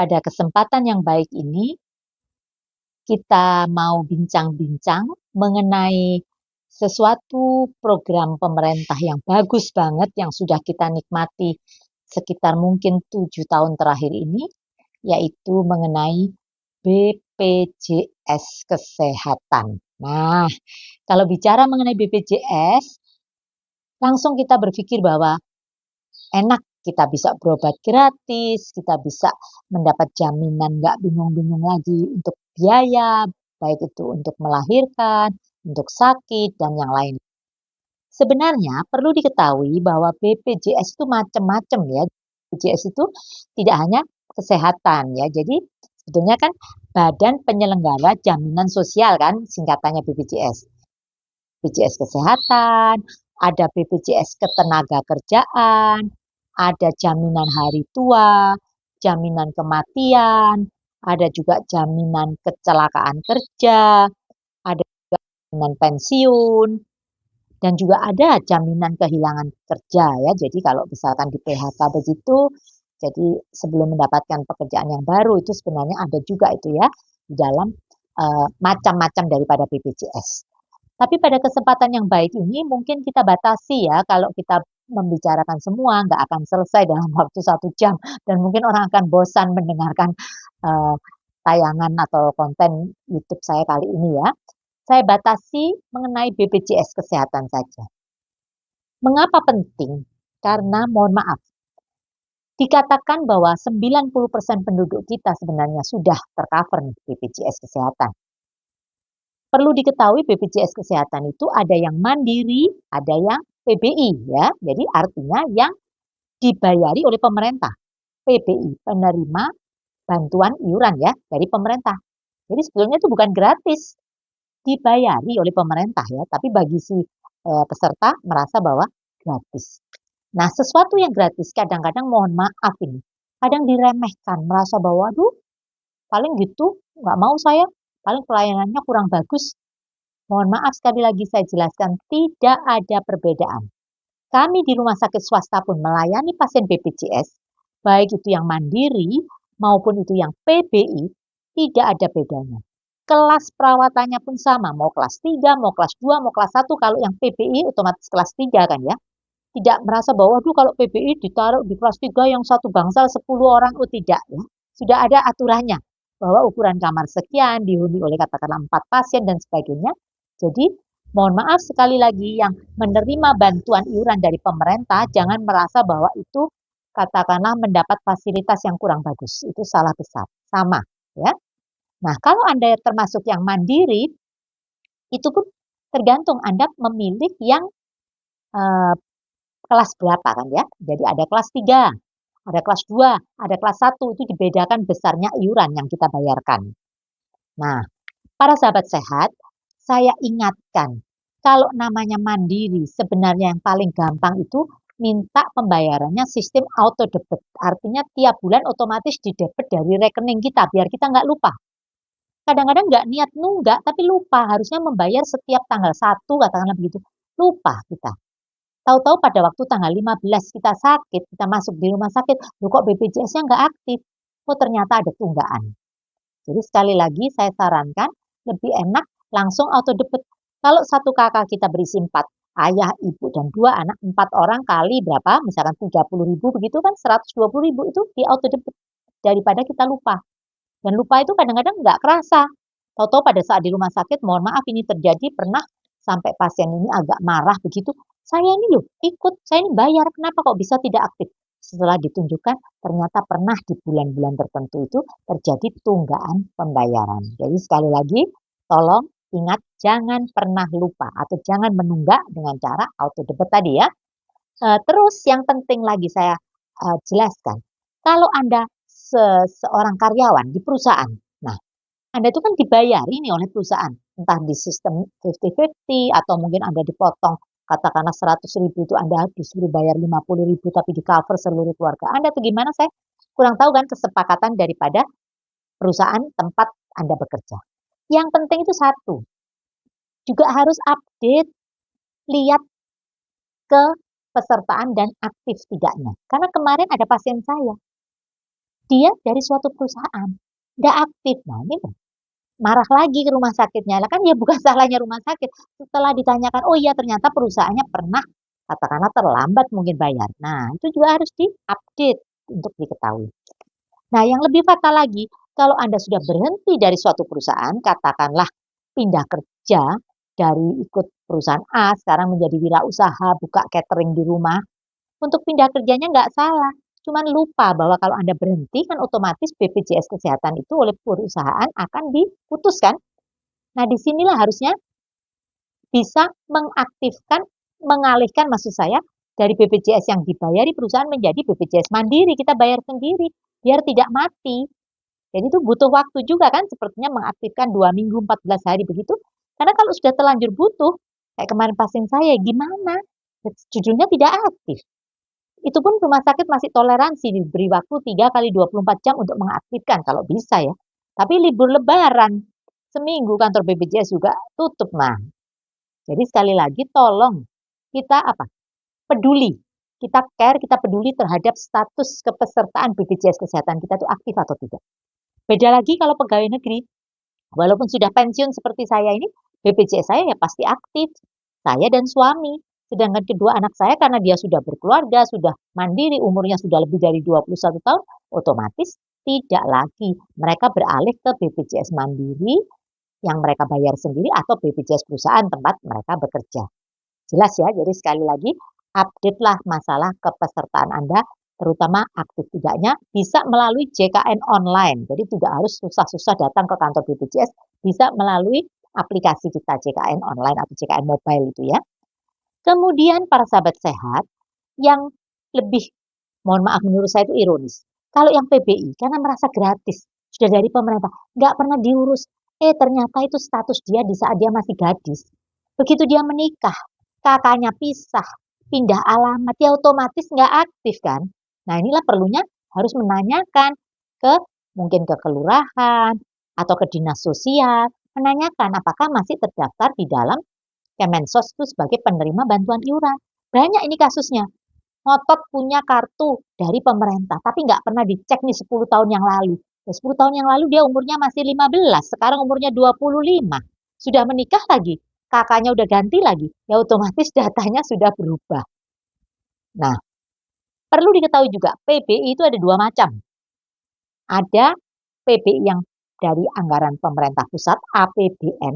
Pada kesempatan yang baik ini, kita mau bincang-bincang mengenai sesuatu program pemerintah yang bagus banget yang sudah kita nikmati sekitar mungkin 7 tahun terakhir ini, yaitu mengenai BPJS Kesehatan. Nah, kalau bicara mengenai BPJS, langsung kita berpikir bahwa enak, kita bisa berobat gratis, kita bisa mendapat jaminan nggak bingung-bingung lagi untuk biaya, baik itu untuk melahirkan, untuk sakit, dan yang lain. Sebenarnya perlu diketahui bahwa BPJS itu macam-macam ya. BPJS itu tidak hanya kesehatan ya. Jadi sebetulnya kan Badan Penyelenggara Jaminan Sosial kan singkatannya BPJS. BPJS Kesehatan, ada BPJS Ketenagakerjaan, ada jaminan hari tua, jaminan kematian, ada juga jaminan kecelakaan kerja, ada juga jaminan pensiun, dan juga ada jaminan kehilangan kerja ya. Jadi kalau misalkan di PHK begitu, jadi sebelum mendapatkan pekerjaan yang baru itu sebenarnya ada juga itu ya di dalam macam-macam daripada BPJS. Tapi pada kesempatan yang baik ini mungkin kita batasi ya kalau kita membicarakan semua nggak akan selesai dalam waktu 1 jam dan mungkin orang akan bosan mendengarkan uh, tayangan atau konten YouTube saya kali ini ya. Saya batasi mengenai BPJS Kesehatan saja. Mengapa penting? Karena mohon maaf, dikatakan bahwa 90% penduduk kita sebenarnya sudah tercover BPJS Kesehatan. Perlu diketahui BPJS Kesehatan itu ada yang mandiri, ada yang PBI ya. Jadi artinya yang dibayari oleh pemerintah. PBI, penerima bantuan iuran ya dari pemerintah. Jadi sebetulnya itu bukan gratis, dibayari oleh pemerintah ya, tapi bagi si peserta merasa bahwa gratis. Nah, sesuatu yang gratis kadang-kadang mohon maaf ini, kadang diremehkan, merasa bahwa aduh paling gitu, nggak mau saya, paling pelayanannya kurang bagus. Mohon maaf sekali lagi saya jelaskan, tidak ada perbedaan. Kami di rumah sakit swasta pun melayani pasien BPJS, baik itu yang mandiri maupun itu yang PBI, tidak ada bedanya. Kelas perawatannya pun sama, mau kelas 3, mau kelas 2, mau kelas 1, kalau yang PBI otomatis kelas 3 kan ya. Tidak merasa bahwa, aduh kalau PBI ditaruh di kelas 3 yang satu bangsal 10 orang, oh tidak ya. Sudah ada aturannya, bahwa ukuran kamar sekian, dihuni oleh katakanlah 4 pasien dan sebagainya. Jadi, mohon maaf sekali lagi yang menerima bantuan iuran dari pemerintah, jangan merasa bahwa itu katakanlah mendapat fasilitas yang kurang bagus. Itu salah besar. Sama ya. Nah, kalau Anda termasuk yang mandiri, itu pun tergantung Anda memilih yang eh, kelas berapa kan ya. Jadi ada kelas 3, ada kelas 2, ada kelas 1, itu dibedakan besarnya iuran yang kita bayarkan. Nah, para sahabat sehat, saya ingatkan, kalau namanya mandiri, sebenarnya yang paling gampang itu minta pembayarannya sistem auto debit. Artinya tiap bulan otomatis didebit dari rekening kita, biar kita nggak lupa. Kadang-kadang nggak niat nunggak, tapi lupa. Harusnya membayar setiap tanggal 1, katakanlah begitu. Lupa kita. Tahu-tahu pada waktu tanggal 15 kita sakit, kita masuk di rumah sakit, loh kok BPJS-nya nggak aktif? Oh ternyata ada tunggaan. Jadi sekali lagi saya sarankan, lebih enak langsung auto debit. Kalau satu kakak kita berisi 4, ayah, ibu, dan 2 anak, 4 orang kali berapa? Misalkan 30.000 begitu kan, 120.000 itu di auto debit. Daripada kita lupa. Dan lupa itu kadang-kadang nggak kerasa. Tahu-tahu pada saat di rumah sakit, mohon maaf ini terjadi pernah sampai pasien ini agak marah begitu. Saya ini loh ikut, saya ini bayar, kenapa kok bisa tidak aktif? Setelah ditunjukkan, ternyata pernah di bulan-bulan tertentu itu terjadi tunggaan pembayaran. Jadi sekali lagi, tolong ingat jangan pernah lupa atau jangan menunggak dengan cara auto debit tadi ya. Terus yang penting lagi saya jelaskan, kalau Anda seorang karyawan di perusahaan, nah Anda itu kan dibayari nih oleh perusahaan, entah di sistem 50-50 atau mungkin Anda dipotong katakanlah 100.000 itu Anda disuruh bayar 50.000 tapi di cover seluruh keluarga Anda tuh gimana saya kurang tahu kan kesepakatan daripada perusahaan tempat Anda bekerja. Yang penting itu satu, juga harus update, lihat ke pesertaan dan aktif tidaknya. Karena kemarin ada pasien saya, dia dari suatu perusahaan, nggak aktif. Nah ini marah lagi ke rumah sakitnya. Lah kan ya bukan salahnya rumah sakit. Setelah ditanyakan, oh iya ternyata perusahaannya pernah katakanlah terlambat mungkin bayar. Nah, itu juga harus diupdate untuk diketahui. Nah, yang lebih fatal lagi, kalau Anda sudah berhenti dari suatu perusahaan, katakanlah pindah kerja dari ikut perusahaan A, sekarang menjadi wirausaha, buka catering di rumah, untuk pindah kerjanya nggak salah. Cuman lupa bahwa kalau Anda berhenti kan otomatis BPJS Kesehatan itu oleh perusahaan akan diputuskan. Nah, disinilah harusnya bisa mengaktifkan, mengalihkan maksud saya dari BPJS yang dibayari perusahaan menjadi BPJS mandiri, kita bayar sendiri biar tidak mati. Jadi itu butuh waktu juga kan sepertinya mengaktifkan 2 minggu, 14 hari begitu. Karena kalau sudah terlanjur butuh, kayak kemarin pasien saya gimana? Judulnya tidak aktif. Itu pun rumah sakit masih toleransi diberi waktu 3 kali 24 jam untuk mengaktifkan kalau bisa ya. Tapi libur lebaran, seminggu kantor BPJS juga tutup. Nah, jadi sekali lagi tolong kita apa? Peduli. Kita care, kita peduli terhadap status kepesertaan BPJS Kesehatan kita itu aktif atau tidak. Beda lagi kalau pegawai negeri. Walaupun sudah pensiun seperti saya ini, BPJS saya ya pasti aktif. Saya dan suami. Sedangkan kedua anak saya karena dia sudah berkeluarga, sudah mandiri, umurnya sudah lebih dari 21 tahun, otomatis tidak lagi. Mereka beralih ke BPJS Mandiri yang mereka bayar sendiri atau BPJS perusahaan tempat mereka bekerja. Jelas ya, jadi sekali lagi update-lah masalah kepesertaan Anda, terutama aktif tidaknya, bisa melalui JKN online. Jadi tidak harus susah-susah datang ke kantor BPJS, bisa melalui aplikasi kita JKN online atau JKN mobile itu ya. Kemudian para sahabat sehat yang lebih, mohon maaf menurut saya itu ironis. Kalau yang PBI karena merasa gratis, sudah dari pemerintah, nggak pernah diurus. Ternyata itu status dia di saat dia masih gadis. Begitu dia menikah, kakaknya pisah, pindah alamat, ya otomatis nggak aktif kan. Nah inilah perlunya harus menanyakan ke mungkin ke kelurahan atau ke dinas sosial, menanyakan apakah masih terdaftar di dalam Kemensos itu sebagai penerima bantuan iuran. Banyak ini kasusnya. Ngotot punya kartu dari pemerintah, tapi nggak pernah dicek nih 10 tahun yang lalu. 10 tahun yang lalu dia umurnya masih 15, sekarang umurnya 25. Sudah menikah lagi, kakaknya udah ganti lagi, ya otomatis datanya sudah berubah. Nah, perlu diketahui juga, PBI itu ada dua macam. Ada PBI yang dari anggaran pemerintah pusat, APBN,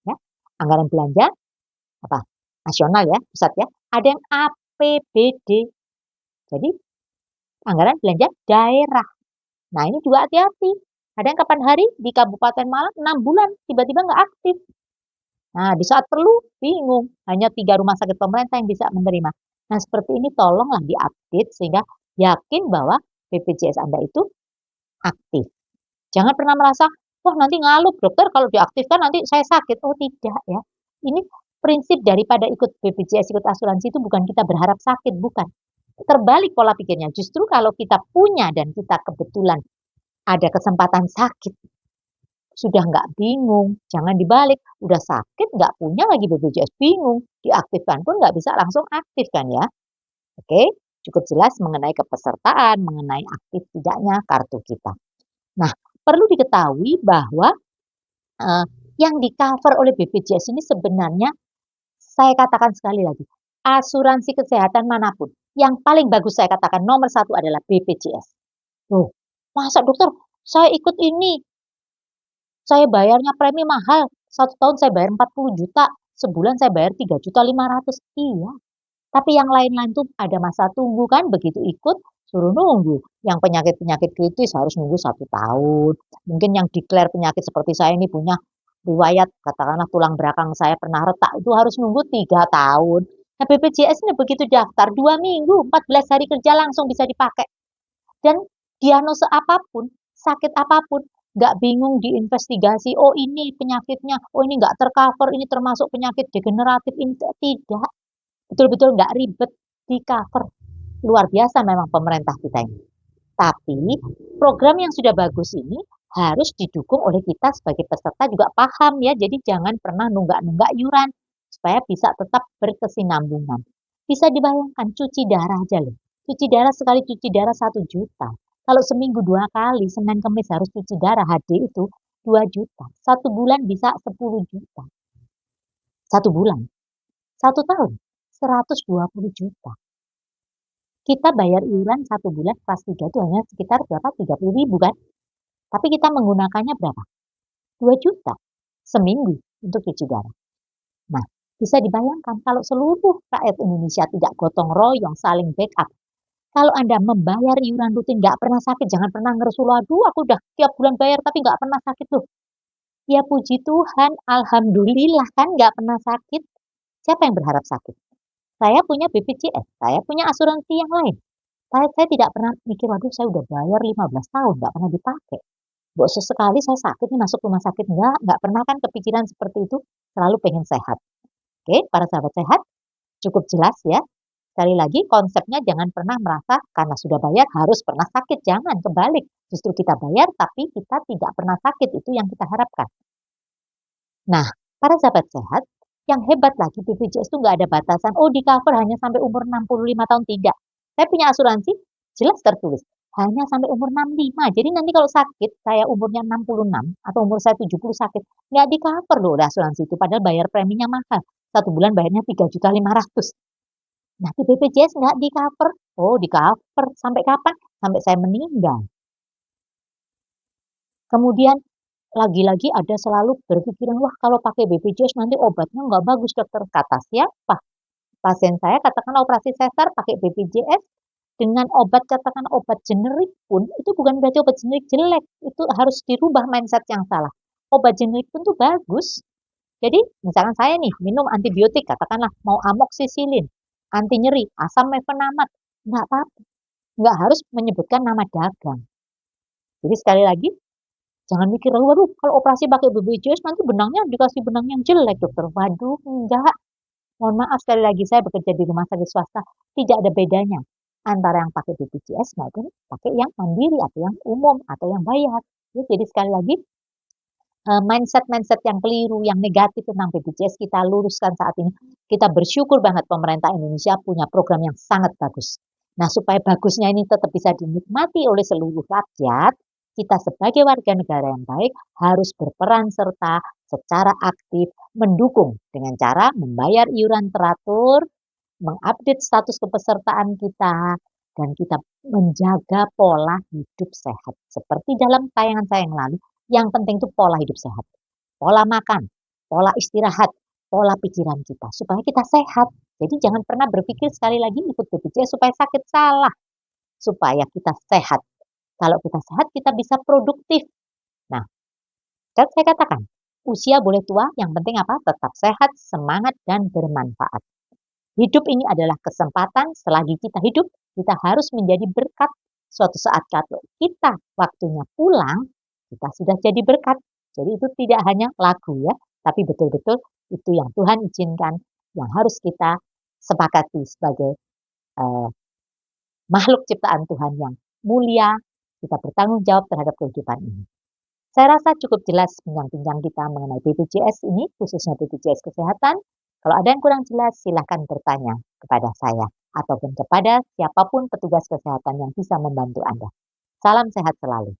ya, anggaran belanja, apa nasional ya, pusat ya. Ada yang APBD, jadi anggaran belanja daerah. Nah ini juga hati-hati. Ada yang kapan hari di Kabupaten Malang 6 bulan tiba-tiba nggak aktif. Nah di saat perlu bingung, hanya 3 rumah sakit pemerintah yang bisa menerima. Nah seperti ini tolonglah diupdate sehingga yakin bahwa BPJS Anda itu aktif. Jangan pernah merasa, wah nanti ngaluk dokter kalau diaktifkan nanti saya sakit. Oh tidak ya. Ini prinsip daripada ikut BPJS, ikut asuransi itu bukan kita berharap sakit, bukan. Terbalik pola pikirnya. Justru kalau kita punya dan kita kebetulan ada kesempatan sakit, sudah nggak bingung. Jangan dibalik, udah sakit nggak punya lagi BPJS, bingung. Diaktifkan pun nggak bisa langsung aktif kan ya. Oke, cukup jelas mengenai kepesertaan, mengenai aktif tidaknya kartu kita. Nah, perlu diketahui bahwa yang di-cover oleh BPJS ini sebenarnya saya katakan sekali lagi, asuransi kesehatan manapun, yang paling bagus saya katakan nomor 1 adalah BPJS. Loh, masa dokter saya ikut ini, saya bayarnya premi mahal, 1 tahun saya bayar 40 juta, sebulan saya bayar 3.500.000. Iya, tapi yang lain-lain tuh ada masa tunggu kan, begitu ikut suruh nunggu. Yang penyakit-penyakit kritis harus nunggu 1 tahun. Mungkin yang declare penyakit seperti saya ini punya riwayat, katakanlah tulang belakang saya pernah retak, itu harus nunggu 3 tahun. Nah BPJS ini begitu daftar 2 minggu, 14 hari kerja langsung bisa dipakai. Dan diagnosa apapun, sakit apapun, nggak bingung diinvestigasi, oh ini penyakitnya, oh ini nggak tercover, ini termasuk penyakit degeneratif, ini tidak. Betul-betul nggak ribet di cover. Luar biasa memang pemerintah kita ini. Tapi program yang sudah bagus ini harus didukung oleh kita sebagai peserta juga paham ya. Jadi jangan pernah nunggak-nunggak iuran supaya bisa tetap berkesinambungan. Bisa dibayangkan cuci darah aja loh. Cuci darah sekali cuci darah 1 juta. Kalau seminggu 2 kali, Senin Kamis harus cuci darah HD itu 2 juta. 1 bulan bisa 10 juta. 1 bulan. 1 tahun 120 juta. Kita bayar iuran 1 bulan kelas 3 itu hanya sekitar berapa? 30.000 kan? Tapi kita menggunakannya berapa? 2 juta seminggu untuk cuci darah. Nah, bisa dibayangkan kalau seluruh rakyat Indonesia tidak gotong royong saling backup. Kalau Anda membayar iuran rutin nggak pernah sakit, jangan pernah ngeresul, aduh aku udah tiap bulan bayar tapi nggak pernah sakit tuh. Ya puji Tuhan, alhamdulillah kan nggak pernah sakit. Siapa yang berharap sakit? Saya punya BPJS, saya punya asuransi yang lain. Saya tidak pernah mikir, waduh saya udah bayar 15 tahun, nggak pernah dipakai. Mbok sesekali saya sakit nih masuk rumah sakit, nggak pernah kan kepikiran seperti itu, selalu pengen sehat. Oke, para sahabat sehat, cukup jelas ya. Sekali lagi, konsepnya jangan pernah merasa karena sudah bayar harus pernah sakit. Jangan, kebalik. Justru kita bayar tapi kita tidak pernah sakit. Itu yang kita harapkan. Nah, para sahabat sehat, yang hebat lagi BPJS itu nggak ada batasan. Oh, di cover hanya sampai umur 65 tahun. Tidak. Saya punya asuransi, jelas tertulis. Hanya sampai umur 65. Jadi nanti kalau sakit, saya umurnya 66 atau umur saya 70 sakit, nggak di cover loh oleh asuransi itu. Padahal bayar preminya mahal. 1 bulan bayarnya 3.500.000. Nah, di BPJS nggak di cover. Oh, di cover. Sampai kapan? Sampai saya meninggal. Kemudian, lagi-lagi ada selalu berpikiran, wah kalau pakai BPJS nanti obatnya nggak bagus dokter. Kata siapa? Pasien saya katakan operasi sesar pakai BPJS dengan obat, katakan obat generik pun, itu bukan berarti obat generik jelek. Itu harus dirubah mindset yang salah. Obat generik pun tuh bagus. Jadi, misalkan saya nih minum antibiotik, katakanlah mau amoksisilin, anti nyeri, asam mefenamat, nggak apa-apa. Nggak harus menyebutkan nama dagang. Jadi sekali lagi, jangan mikir, waduh kalau operasi pakai BPJS nanti benangnya dikasih benang yang jelek dokter. Waduh, enggak. Mohon maaf sekali lagi, saya bekerja di rumah sakit swasta, tidak ada bedanya antara yang pakai BPJS maupun pakai yang mandiri atau yang umum atau yang bayar. Jadi sekali lagi, mindset-mindset yang keliru, yang negatif tentang BPJS kita luruskan saat ini. Kita bersyukur banget pemerintah Indonesia punya program yang sangat bagus. Nah, supaya bagusnya ini tetap bisa dinikmati oleh seluruh rakyat, kita sebagai warga negara yang baik harus berperan serta secara aktif mendukung dengan cara membayar iuran teratur, mengupdate status kepesertaan kita, dan kita menjaga pola hidup sehat. Seperti dalam tayangan saya yang lalu, yang penting itu pola hidup sehat. Pola makan, pola istirahat, pola pikiran kita. Supaya kita sehat. Jadi jangan pernah berpikir sekali lagi ikut BPJS supaya sakit, salah. Supaya kita sehat. Kalau kita sehat, kita bisa produktif. Nah, dan saya katakan, usia boleh tua, yang penting apa? Tetap sehat, semangat, dan bermanfaat. Hidup ini adalah kesempatan, selagi kita hidup, kita harus menjadi berkat. Suatu saat kalau kita waktunya pulang, kita sudah jadi berkat. Jadi itu tidak hanya lagu ya, tapi betul-betul itu yang Tuhan izinkan, yang harus kita sepakati sebagai makhluk ciptaan Tuhan yang mulia, kita bertanggung jawab terhadap kehidupan ini. Saya rasa cukup jelas bincang-bincang kita mengenai BPJS ini, khususnya BPJS Kesehatan. Kalau ada yang kurang jelas, silahkan bertanya kepada saya ataupun kepada siapapun petugas kesehatan yang bisa membantu Anda. Salam sehat selalu.